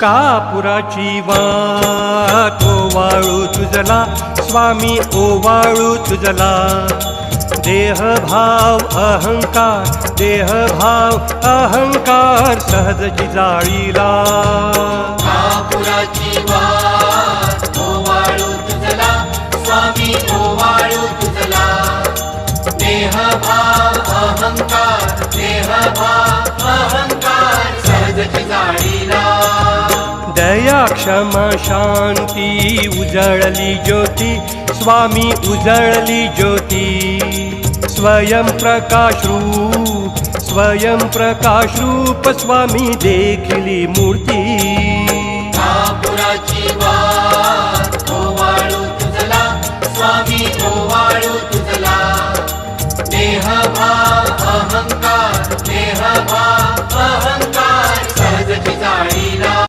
कापुराची वाट ओवाळू तुझला स्वामी ओवाळू तुझला देहभाव अहंकार सहजची जाळीला कापुराची वाट ओवाळू तुझला स्वामी ओवाळू तुझला देहभाव अहंकार सहजची जाळीला दया क्षमा शांती उजळली ज्योती स्वामी उजळली ज्योती स्वयं प्रकाश रूप स्वामी देखली मूर्ती